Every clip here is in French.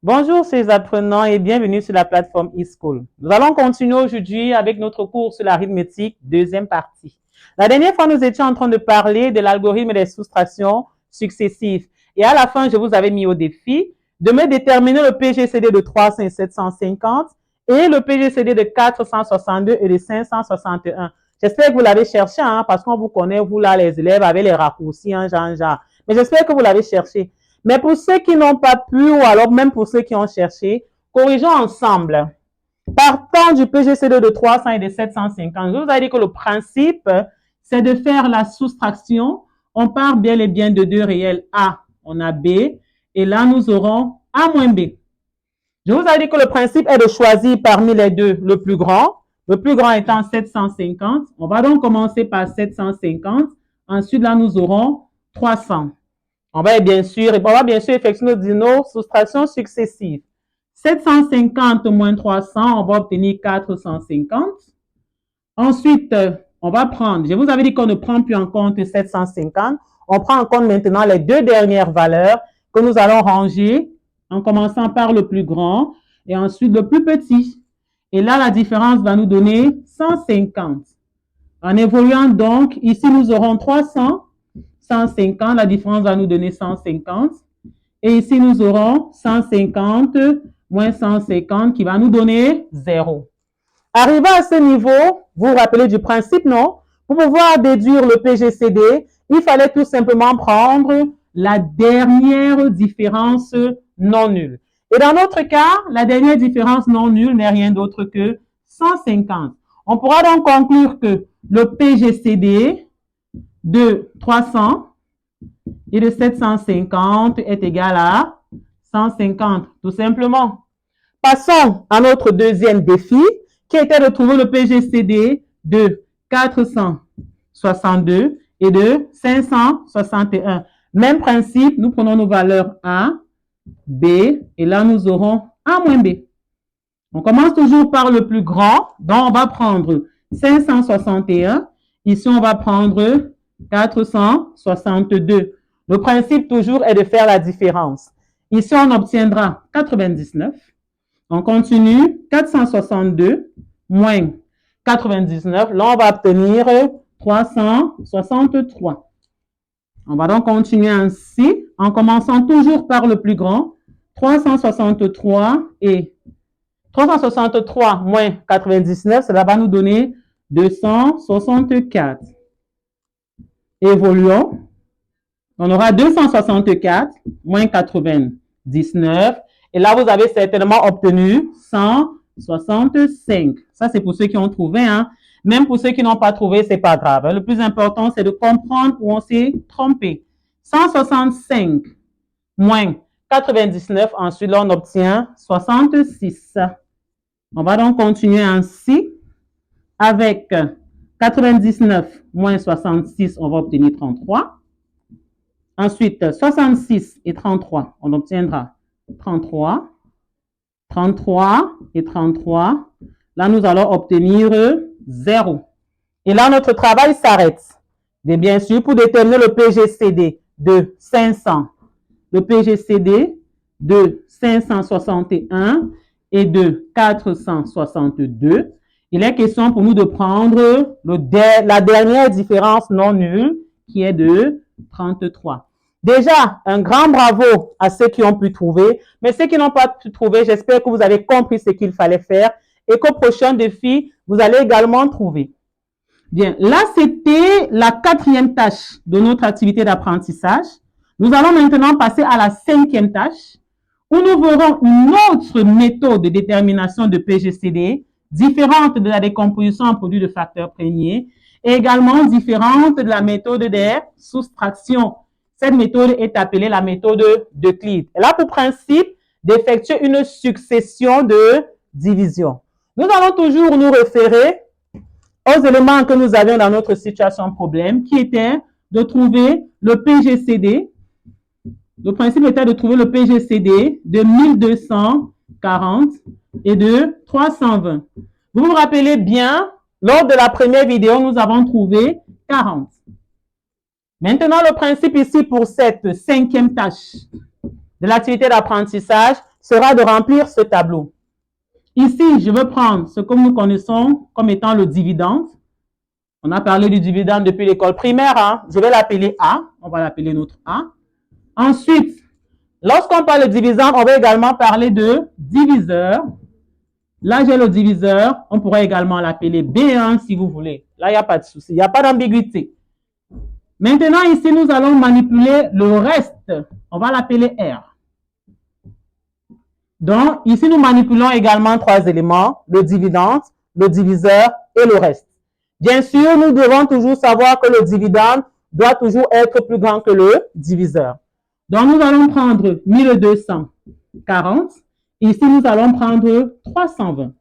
Bonjour chers apprenants et bienvenue sur la plateforme eSchool. Nous allons continuer aujourd'hui avec notre cours sur l'arithmétique, deuxième partie. La dernière fois, nous étions en train de parler de l'algorithme des soustractions successives. Et à la fin, je vous avais mis au défi de me déterminer le PGCD de 300 et 750 et le PGCD de 462 et de 561. J'espère que vous l'avez cherché, parce qu'on vous connaît, vous là, les élèves, avec les raccourcis, genre. Mais j'espère que vous l'avez cherché. Mais pour ceux qui n'ont pas pu, ou alors même pour ceux qui ont cherché, corrigeons ensemble. Partant du PGCD de 300 et de 750, je vous ai dit que le principe, c'est de faire la soustraction. On part bien et bien de deux réels A, on a B, et là nous aurons A moins B. Je vous ai dit que le principe est de choisir parmi les deux le plus grand étant 750. On va donc commencer par 750. Ensuite, là, nous aurons 300. On va bien sûr effectuer nos soustractions successives. 750 moins 300, on va obtenir 450. Ensuite, on va prendre, je vous avais dit qu'on ne prend plus en compte 750. On prend en compte maintenant les deux dernières valeurs que nous allons ranger en commençant par le plus grand et ensuite le plus petit. Et là, la différence va nous donner 150. En évoluant donc, ici, nous aurons 300. 150, la différence va nous donner 150. Et ici, nous aurons 150 moins 150 qui va nous donner 0. Arrivé à ce niveau, vous vous rappelez du principe, non? Pour pouvoir déduire le PGCD, il fallait tout simplement prendre la dernière différence non nulle. Et dans notre cas, la dernière différence non nulle n'est rien d'autre que 150. On pourra donc conclure que le PGCD de 300 et de 750 est égal à 150, tout simplement. Passons à notre deuxième défi, qui était de trouver le PGCD de 462 et de 561. Même principe, nous prenons nos valeurs A, B, et là nous aurons A moins B. On commence toujours par le plus grand, donc on va prendre 561. Ici, on va prendre 462. Le principe toujours est de faire la différence. Ici, on obtiendra 99. On continue, 462 moins 99. Là, on va obtenir 363. On va donc continuer ainsi, en commençant toujours par le plus grand. 363 et 363 moins 99, cela va nous donner 264. Évoluons. On aura 264 moins 99. Et là, vous avez certainement obtenu 165. Ça, c'est pour ceux qui ont trouvé. Même pour ceux qui n'ont pas trouvé, ce n'est pas grave. Le plus important, c'est de comprendre où on s'est trompé. 165 moins 99. Ensuite, là, on obtient 66. On va donc continuer ainsi. Avec 99 moins 66, on va obtenir 33. Ensuite, 66 et 33, on obtiendra 33. 33 et 33. Là, nous allons obtenir 0. Et là, notre travail s'arrête. Et bien sûr, pour déterminer le PGCD de 500, le PGCD de 561 et de 462, il est question pour nous de prendre la dernière différence non nulle qui est de 33. Déjà, un grand bravo à ceux qui ont pu trouver, mais ceux qui n'ont pas pu trouver, j'espère que vous avez compris ce qu'il fallait faire et qu'au prochain défi, vous allez également trouver. Bien, là, c'était la quatrième tâche de notre activité d'apprentissage. Nous allons maintenant passer à la cinquième tâche où nous verrons une autre méthode de détermination de PGCD différente de la décomposition en produits de facteurs premiers et également différente de la méthode des soustractions. Cette méthode est appelée la méthode d'Euclide. Elle a pour principe d'effectuer une succession de divisions. Nous allons toujours nous référer aux éléments que nous avions dans notre situation problème, qui était de trouver le PGCD. Le principe était de trouver le PGCD de 1240 et de 320. Vous vous rappelez bien, lors de la première vidéo, nous avons trouvé 40. Maintenant, le principe ici pour cette cinquième tâche de l'activité d'apprentissage, sera de remplir ce tableau. Ici, je veux prendre ce que nous connaissons comme étant le dividende. On a parlé du dividende depuis l'école primaire. Hein? Je vais l'appeler A. On va l'appeler notre A. Ensuite, lorsqu'on parle de dividende, on va également parler de diviseur. Là, j'ai le diviseur. On pourrait également l'appeler B1 si vous voulez. Là, il n'y a pas de souci. Il n'y a pas d'ambiguïté. Maintenant, ici, nous allons manipuler le reste. On va l'appeler R. Donc, ici, nous manipulons également trois éléments, le dividende, le diviseur et le reste. Bien sûr, nous devons toujours savoir que le dividende doit toujours être plus grand que le diviseur. Donc, nous allons prendre 1240. Ici, nous allons prendre 320.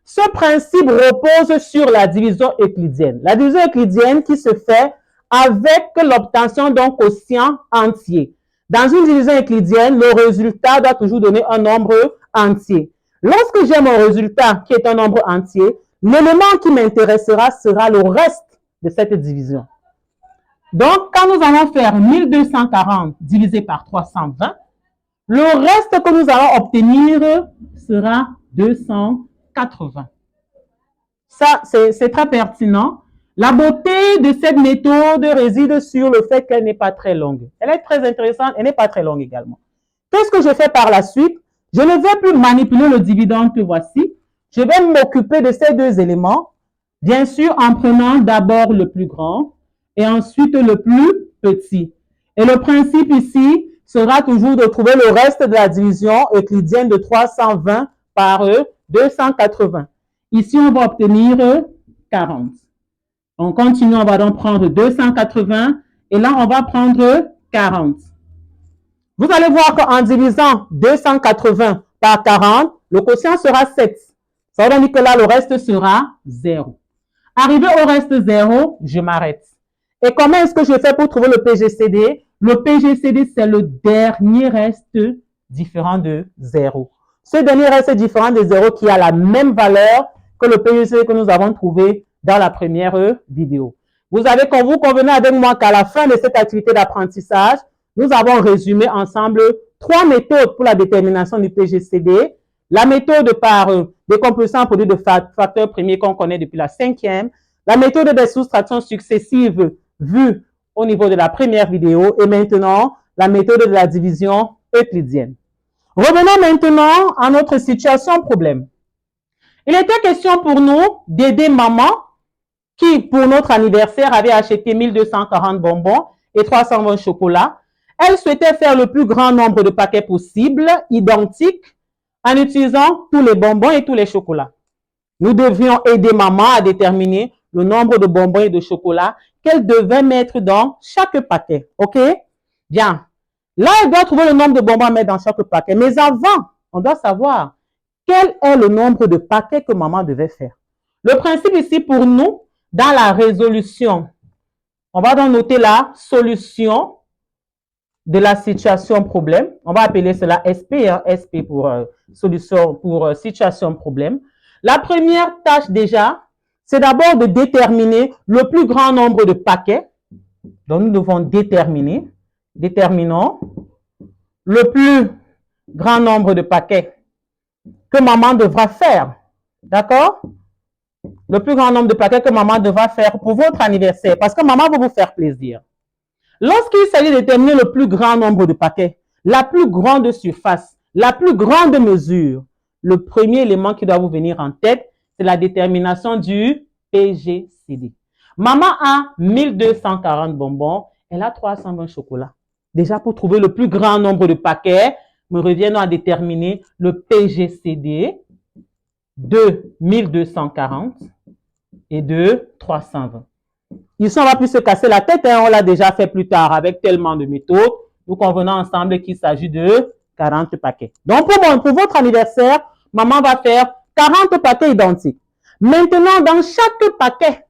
Ce principe repose sur la division euclidienne. La division euclidienne qui se fait avec l'obtention d'un quotient entier. Dans une division euclidienne, le résultat doit toujours donner un nombre entier. Lorsque j'ai mon résultat qui est un nombre entier, l'élément qui m'intéressera sera le reste de cette division. Donc, quand nous allons faire 1240 divisé par 320, le reste que nous allons obtenir sera 280. Ça, c'est très pertinent. La beauté de cette méthode réside sur le fait qu'elle n'est pas très longue. Elle est très intéressante, elle n'est pas très longue également. Qu'est-ce que je fais par la suite? Je ne vais plus manipuler le dividende que voici. Je vais m'occuper de ces deux éléments, bien sûr en prenant d'abord le plus grand et ensuite le plus petit. Et le principe ici sera toujours de trouver le reste de la division euclidienne de 320 par 280. Ici, on va obtenir 40. On continue, on va donc prendre 280 et là, on va prendre 40. Vous allez voir qu'en divisant 280 par 40, le quotient sera 7. Ça veut dire que là, le reste sera 0. Arrivé au reste 0, je m'arrête. Et comment est-ce que je fais pour trouver le PGCD? Le PGCD, c'est le dernier reste différent de 0. Ce dernier reste différent de 0 qui a la même valeur que le PGCD que nous avons trouvé dans la première vidéo. Vous convenez avec moi qu'à la fin de cette activité d'apprentissage, nous avons résumé ensemble 3 méthodes pour la détermination du PGCD. La méthode par décomposition en produit de facteurs premiers qu'on connaît depuis la 5e. La méthode des soustractions successives vue au niveau de la première vidéo. Et maintenant, la méthode de la division euclidienne. Revenons maintenant à notre situation problème. Il était question pour nous d'aider maman qui, pour notre anniversaire, avait acheté 1240 bonbons et 320 chocolats. Elle souhaitait faire le plus grand nombre de paquets possible, identiques, en utilisant tous les bonbons et tous les chocolats. Nous devions aider maman à déterminer le nombre de bonbons et de chocolats qu'elle devait mettre dans chaque paquet. OK? Bien. Là, elle doit trouver le nombre de bonbons à mettre dans chaque paquet. Mais avant, on doit savoir quel est le nombre de paquets que maman devait faire. Le principe ici pour nous, dans la résolution, on va donc noter la solution de la situation problème. On va appeler cela SP, hein, SP pour solution, pour situation problème. La première tâche déjà, c'est d'abord de déterminer le plus grand nombre de paquets. Donc, nous devons déterminons le plus grand nombre de paquets que maman devra faire. D'accord? Le plus grand nombre de paquets que maman devra faire pour votre anniversaire, parce que maman va vous faire plaisir. Lorsqu'il s'agit de déterminer le plus grand nombre de paquets, la plus grande surface, la plus grande mesure, le premier élément qui doit vous venir en tête, c'est la détermination du PGCD. Maman a 1240 bonbons, elle a 320 chocolats. Déjà, pour trouver le plus grand nombre de paquets, me reviennent à déterminer le PGCD de 1240 et de 320. Ici, on va plus se casser la tête, hein, on l'a déjà fait plus tard avec tellement de méthodes. Nous convenons ensemble qu'il s'agit de 40 paquets. Donc, pour votre anniversaire, maman va faire 40 paquets identiques. Maintenant, dans chaque paquet,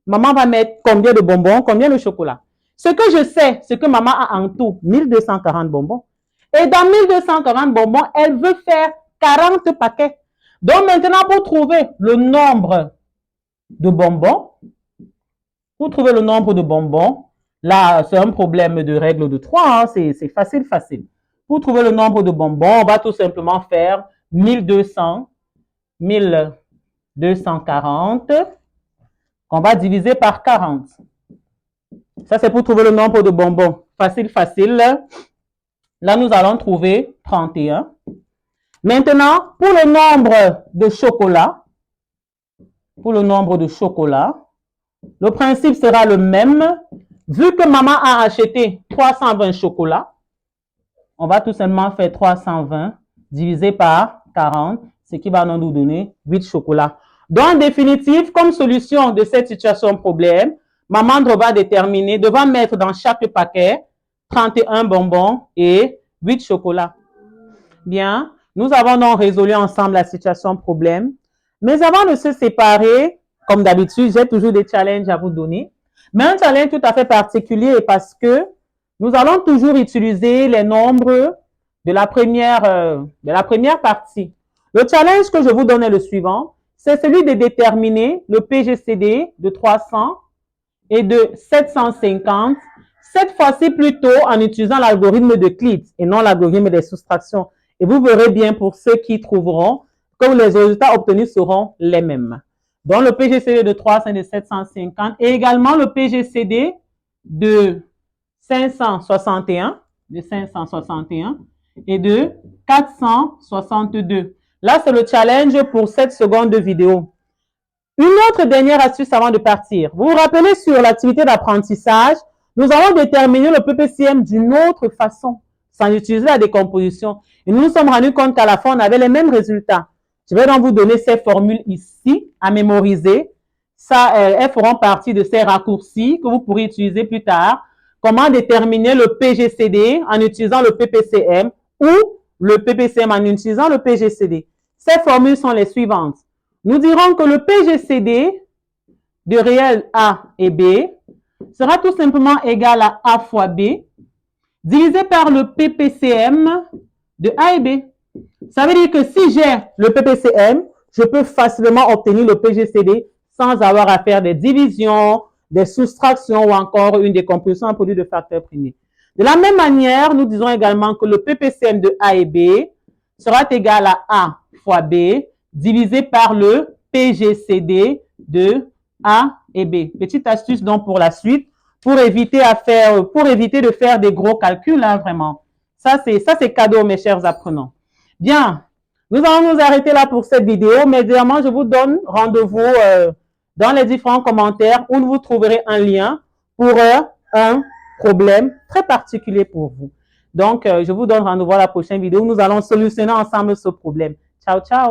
maman va mettre combien de bonbons, combien de chocolat. Ce que je sais, c'est que maman a en tout 1240 bonbons. Et dans 1240 bonbons, elle veut faire 40 paquets. Donc, maintenant, pour trouver le nombre de bonbons, là, c'est un problème de règle de 3, hein, c'est facile. Pour trouver le nombre de bonbons, on va tout simplement faire 1200, 1240, qu'on va diviser par 40. Ça, c'est pour trouver le nombre de bonbons. Facile, facile. Là, nous allons trouver 31. Maintenant, pour le nombre de chocolats, le principe sera le même. Vu que maman a acheté 320 chocolats, on va tout simplement faire 320 divisé par 40, ce qui va nous donner 8 chocolats. Donc, en définitive, comme solution de cette situation problème, maman devra mettre dans chaque paquet 31 bonbons et 8 chocolats. Bien, nous avons donc résolu ensemble la situation problème. Mais avant de se séparer, comme d'habitude, j'ai toujours des challenges à vous donner. Mais un challenge tout à fait particulier parce que nous allons toujours utiliser les nombres de la première partie. Le challenge que je vous donne est le suivant. C'est celui de déterminer le PGCD de 300 et de 750, cette fois-ci plutôt en utilisant l'algorithme de Klitz et non l'algorithme des soustractions. Et vous verrez bien pour ceux qui trouveront que les résultats obtenus seront les mêmes. Donc, le PGCD de 300 et de 750 et également le PGCD de 561 et de 462. Là, c'est le challenge pour cette seconde vidéo. Une autre dernière astuce avant de partir. Vous vous rappelez sur l'activité d'apprentissage, nous avons déterminé le PPCM d'une autre façon, sans utiliser la décomposition. Et nous nous sommes rendus compte qu'à la fin, on avait les mêmes résultats. Je vais donc vous donner ces formules ici à mémoriser. Ça, elles feront partie de ces raccourcis que vous pourrez utiliser plus tard. Comment déterminer le PGCD en utilisant le PPCM ou le PPCM en utilisant le PGCD. Ces formules sont les suivantes. Nous dirons que le PGCD de réel A et B sera tout simplement égal à A fois B divisé par le PPCM de A et B. Ça veut dire que si j'ai le PPCM, je peux facilement obtenir le PGCD sans avoir à faire des divisions, des soustractions ou encore une décomposition en produit de facteurs premiers. De la même manière, nous disons également que le PPCM de A et B sera égal à A fois B divisé par le PGCD de A et B. Petite astuce donc pour la suite, pour éviter de faire des gros calculs, hein, vraiment. Ça, c'est cadeau, mes chers apprenants. Bien, nous allons nous arrêter là pour cette vidéo, mais évidemment, je vous donne rendez-vous dans les différents commentaires où vous trouverez un lien pour un problème très particulier pour vous. Donc, je vous donne rendez-vous à la prochaine vidéo où nous allons solutionner ensemble ce problème. Ciao, ciao!